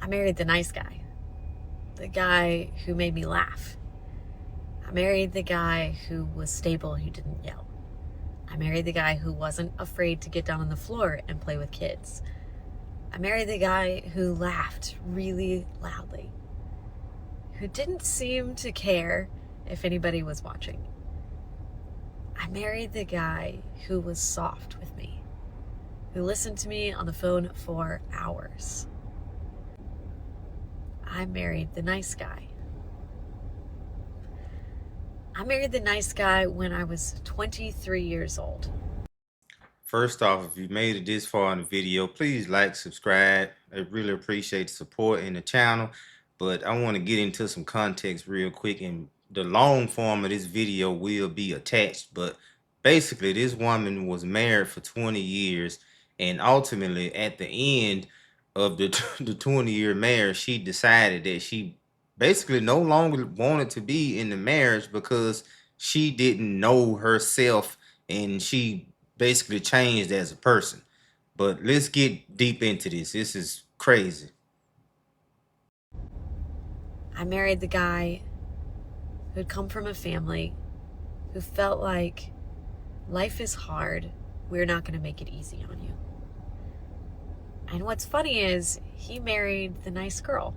I married the nice guy, the guy who made me laugh. I married the guy who was stable, who didn't yell. I married the guy who wasn't afraid to get down on the floor and play with kids. I married the guy who laughed really loudly, who didn't seem to care if anybody was watching. I married the guy who was soft with me, who listened to me on the phone for hours. I married the nice guy. I married the nice guy when I was 23 years old. First off, if you made it this far in the video, please like, subscribe. I really appreciate the support in the channel. But I want to get into some context real quick, and the long form of this video will be attached. But basically, this woman was married for 20 years, and ultimately, at the end of the 20-year marriage, she decided that she basically no longer wanted to be in the marriage because she didn't know herself, and she basically changed as a person. But let's get deep into this. This is crazy. I married the guy who'd come from a family who felt like life is hard, we're not going to make it easy on you. And what's funny is he married the nice girl,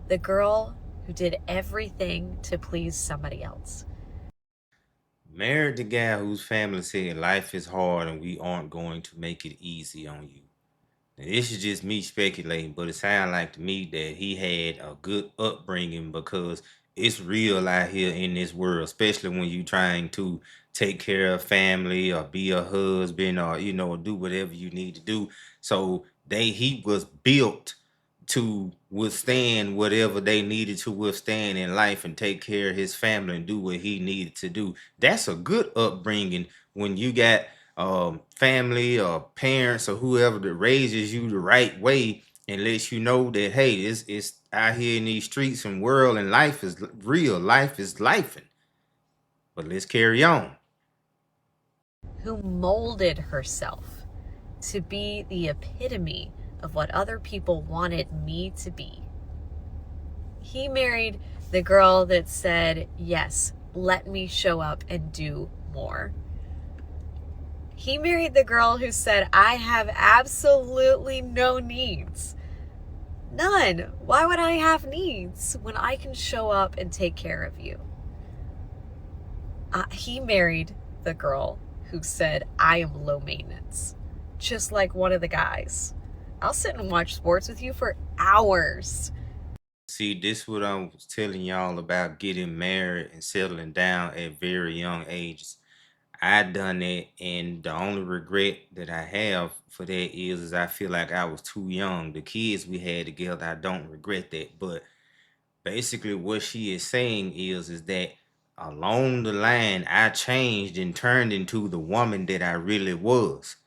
the girl who did everything to please somebody else. Married the guy whose family said life is hard and we aren't going to make it easy on you. Now, this is just me speculating, but it sounds like to me that he had a good upbringing, because it's real out here in this world, especially when you're trying to take care of family or be a husband, or do whatever you need to do. So he was built to withstand whatever they needed to withstand in life and take care of his family and do what he needed to do. That's a good upbringing when you got family or parents or whoever that raises you the right way and lets you know that, hey, it's out here in these streets and world, and life is real, life is lifing. But let's carry on. Who molded herself to be the epitome of what other people wanted me to be. He married the girl that said, yes, let me show up and do more. He married the girl who said, I have absolutely no needs. None. Why would I have needs when I can show up and take care of you? He married the girl who said, I am low maintenance, just like one of the guys. I'll sit and watch sports with you for hours. See, this is what I was telling y'all about getting married and settling down at very young ages. I done it, and the only regret that I have for that is I feel like I was too young. The kids we had together, I don't regret that. But basically what she is saying is that along the line I changed and turned into the woman that I really was.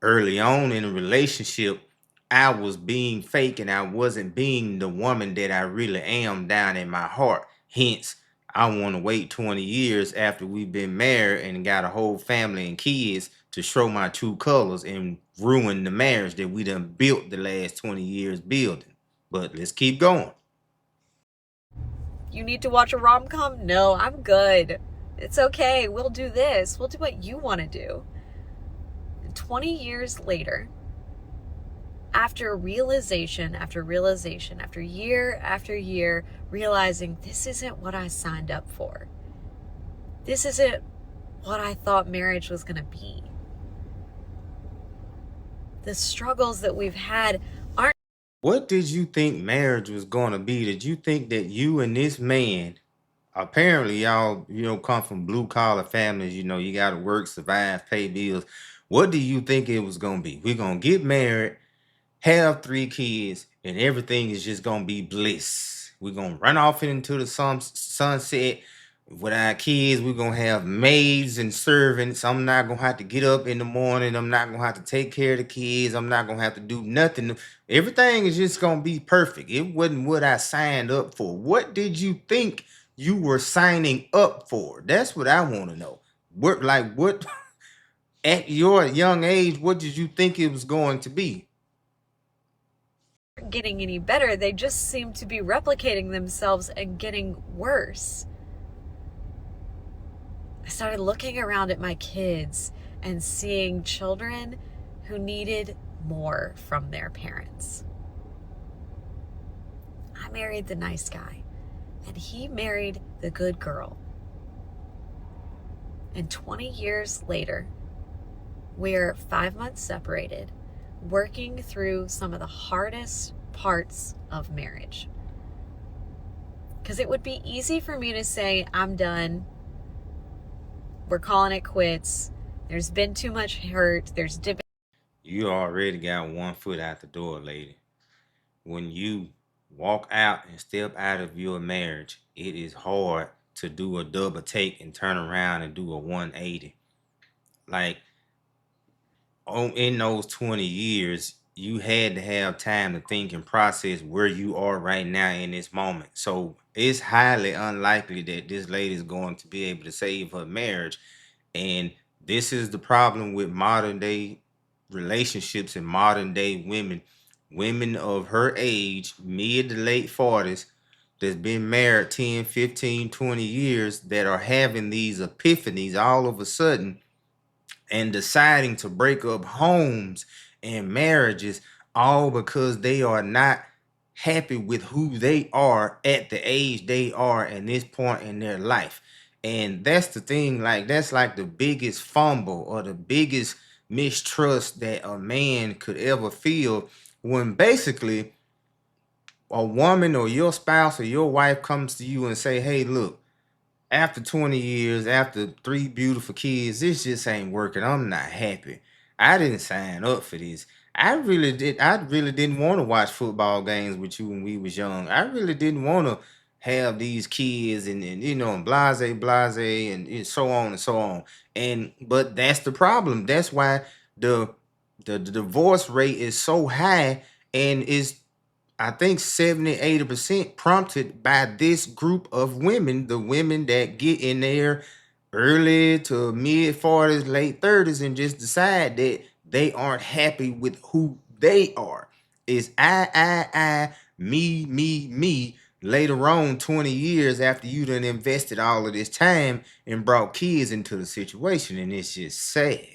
Early on in a relationship, I was being fake and I wasn't being the woman that I really am down in my heart. Hence, I want to wait 20 years after we've been married and got a whole family and kids to show my true colors and ruin the marriage that we done built the last 20 years building. But let's keep going. You need to watch a rom-com? No, I'm good. It's okay. We'll do this. We'll do what you want to do. 20 years later, after realization after realization, after year, realizing this isn't what I signed up for. This isn't what I thought marriage was going to be. The struggles that we've had aren't. What did you think marriage was going to be? Did you think that you and this man, apparently y'all, come from blue collar families, you got to work, survive, pay bills. What do you think it was going to be? We're going to get married, have 3 kids, and everything is just gonna be bliss. We're gonna run off into the sunset with our kids. We're gonna have maids and servants. I'm not gonna have to get up in the morning. I'm not gonna have to take care of the kids. I'm not gonna have to do nothing. Everything is just gonna be perfect. It wasn't what I signed up for. What did you think you were signing up for? That's what I want to know. What at your young age, what did you think it was going to be? getting any better. They just seem to be replicating themselves and getting worse. I started looking around at my kids and seeing children who needed more from their parents. I married the nice guy, and he married the good girl. And 20 years later, we're 5 months separated, working through some of the hardest parts of marriage. Because it would be easy for me to say, I'm done. We're calling it quits. There's been too much hurt. You already got one foot out the door, lady. When you walk out and step out of your marriage, it is hard to do a double take and turn around and do a 180. Like, in those 20 years, you had to have time to think and process where you are right now in this moment. So it's highly unlikely that this lady is going to be able to save her marriage. And this is the problem with modern day relationships and modern day women of her age, mid to late 40s, that's been married 10, 15, 20 years, that are having these epiphanies all of a sudden and deciding to break up homes and marriages, all because they are not happy with who they are at the age they are at this point in their life. And that's the thing, like, that's like the biggest fumble or the biggest mistrust that a man could ever feel, when basically a woman or your spouse or your wife comes to you and say, hey, look, after 20 years, after 3 beautiful kids, this just ain't working. I'm not happy. I didn't sign up for this. I really didn't want to watch football games with you when we was young. I really didn't want to have these kids and and blase and so on and so on. And but that's the problem. That's why the divorce rate is so high, and is, I think, 70-80% prompted by this group of women, the women that get in there early to mid 40s, late 30s, and just decide that they aren't happy with who they are. It's me, later on, 20 years after you done invested all of this time and brought kids into the situation, and it's just sad.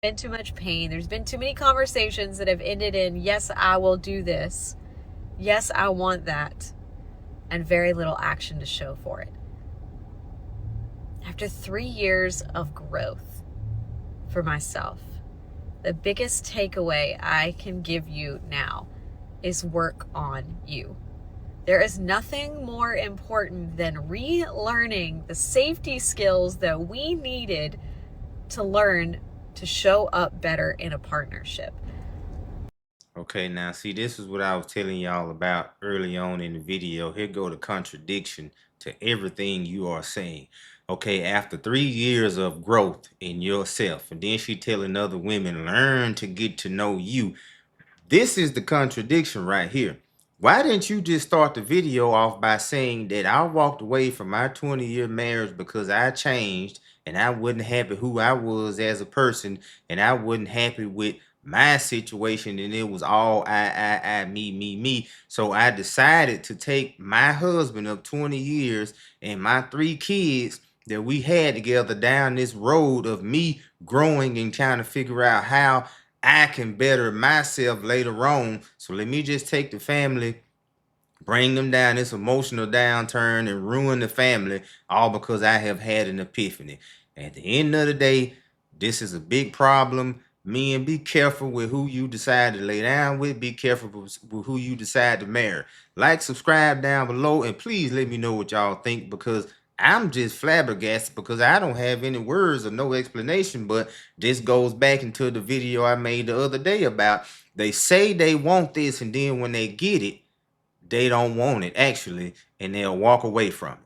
Been too much pain. There's been too many conversations that have ended in, yes, I will do this. Yes, I want that. And very little action to show for it. After 3 years of growth for myself, the biggest takeaway I can give you now is work on you. There is nothing more important than relearning the safety skills that we needed to learn to show up better in a partnership. Okay, now see, this is what I was telling y'all about early on in the video. Here go the contradiction to everything you are saying. Okay, after 3 years of growth in yourself, and then she telling other women, learn to get to know you. This is the contradiction right here. Why didn't you just start the video off by saying that I walked away from my 20-year marriage because I changed and I wasn't happy who I was as a person, and I wasn't happy with my situation, and it was all me. So I decided to take my husband of 20 years and my 3 kids that we had together down this road of me growing and trying to figure out how I can better myself later on. So let me just take the family, bring them down this emotional downturn, and ruin the family, all because I have had an epiphany. At the end of the day, this is a big problem. Men, be careful with who you decide to lay down with. Be careful with who you decide to marry. Like, subscribe down below, and please let me know what y'all think, because I'm just flabbergasted, because I don't have any words or no explanation. But this goes back into the video I made the other day about, they say they want this, and then when they get it, they don't want it actually, and they'll walk away from it.